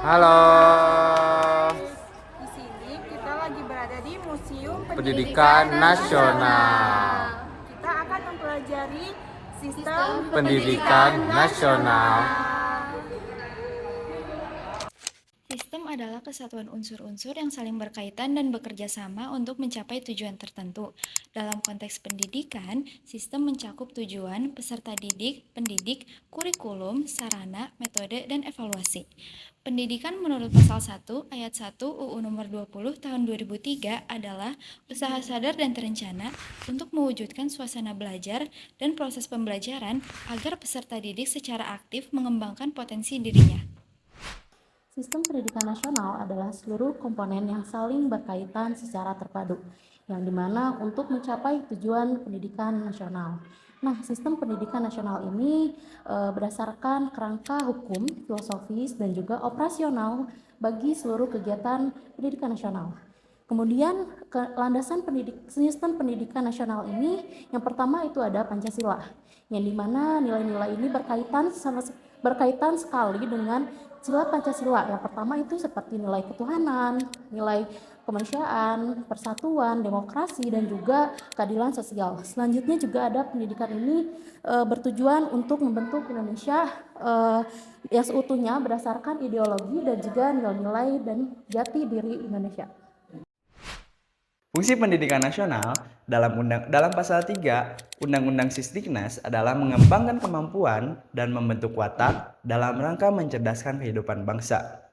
Halo, Di sini kita lagi berada di Museum Pendidikan Nasional. Nasional. Kita akan mempelajari sistem Pendidikan Nasional. Sistem adalah kesatuan unsur-unsur yang saling berkaitan dan bekerja sama untuk mencapai tujuan tertentu. Dalam konteks pendidikan, sistem mencakup tujuan, peserta didik, pendidik, kurikulum, sarana, metode, dan evaluasi. Pendidikan menurut pasal 1 ayat 1 UU nomor 20 tahun 2003 adalah usaha sadar dan terencana untuk mewujudkan suasana belajar dan proses pembelajaran agar peserta didik secara aktif mengembangkan potensi dirinya. Sistem pendidikan nasional adalah seluruh komponen yang saling berkaitan secara terpadu, yang dimana untuk mencapai tujuan pendidikan nasional. Nah, sistem pendidikan nasional ini berdasarkan kerangka hukum, filosofis, dan juga operasional bagi seluruh kegiatan pendidikan nasional. Kemudian landasan sistem pendidikan nasional ini yang pertama itu ada Pancasila, yang dimana nilai-nilai ini berkaitan sekali dengan sila Pancasila. Yang pertama itu seperti nilai ketuhanan, nilai kemanusiaan, persatuan, demokrasi, dan juga keadilan sosial. Selanjutnya juga ada pendidikan ini bertujuan untuk membentuk Indonesia yang seutuhnya berdasarkan ideologi dan juga nilai-nilai dan jati diri Indonesia. Fungsi pendidikan nasional dalam pasal 3 Undang-Undang Sisdiknas adalah mengembangkan kemampuan dan membentuk watak dalam rangka mencerdaskan kehidupan bangsa.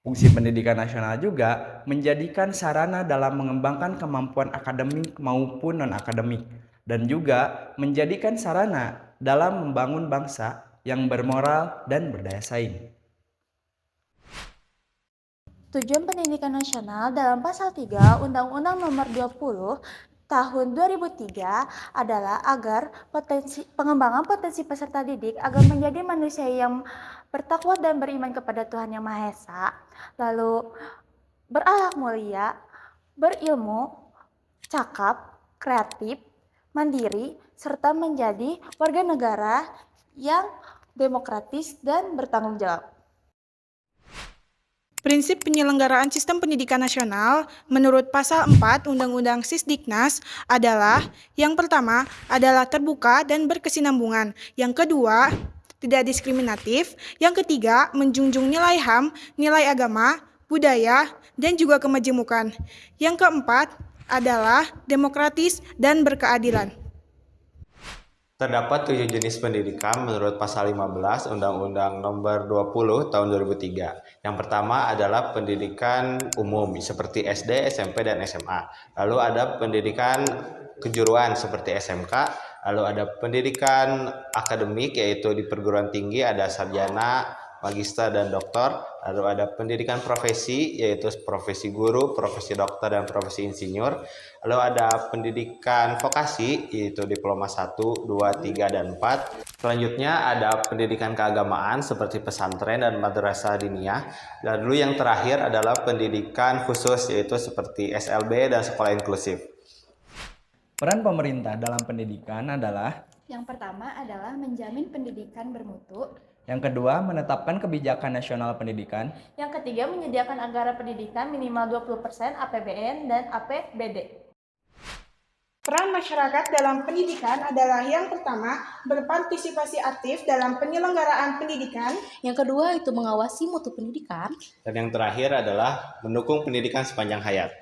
Fungsi pendidikan nasional juga menjadikan sarana dalam mengembangkan kemampuan akademik maupun non-akademik, dan juga menjadikan sarana dalam membangun bangsa yang bermoral dan berdaya saing. Tujuan pendidikan nasional dalam pasal 3 Undang-Undang nomor 20 tahun 2003 adalah agar pengembangan potensi peserta didik agar menjadi manusia yang bertakwa dan beriman kepada Tuhan Yang Maha Esa, lalu berakhlak mulia, berilmu, cakap, kreatif, mandiri, serta menjadi warga negara yang demokratis dan bertanggung jawab. Prinsip penyelenggaraan sistem pendidikan nasional menurut pasal 4 Undang-Undang Sisdiknas adalah yang pertama adalah terbuka dan berkesinambungan, yang kedua tidak diskriminatif, yang ketiga menjunjung nilai HAM, nilai agama, budaya, dan juga kemajemukan, yang keempat adalah demokratis dan berkeadilan. Terdapat 7 jenis pendidikan menurut pasal 15 Undang-Undang Nomor 20 Tahun 2003. Yang pertama adalah pendidikan umum seperti SD, SMP, dan SMA. Lalu ada pendidikan kejuruan seperti SMK. Lalu ada pendidikan akademik yaitu di perguruan tinggi ada sarjana, magister, dan doktor. Lalu ada pendidikan profesi yaitu profesi guru, profesi dokter, dan profesi insinyur. Lalu ada pendidikan vokasi yaitu diploma 1, 2, 3, dan 4. Selanjutnya ada pendidikan keagamaan seperti pesantren dan madrasah diniyah. Lalu yang terakhir adalah pendidikan khusus yaitu seperti SLB dan sekolah inklusif. Peran pemerintah dalam pendidikan adalah: Yang pertama adalah menjamin pendidikan bermutu. yang kedua, menetapkan kebijakan nasional pendidikan. Yang ketiga, menyediakan anggaran pendidikan minimal 20% APBN dan APBD. Peran masyarakat dalam pendidikan adalah yang pertama, berpartisipasi aktif dalam penyelenggaraan pendidikan. Yang kedua itu mengawasi mutu pendidikan. Dan yang terakhir adalah mendukung pendidikan sepanjang hayat.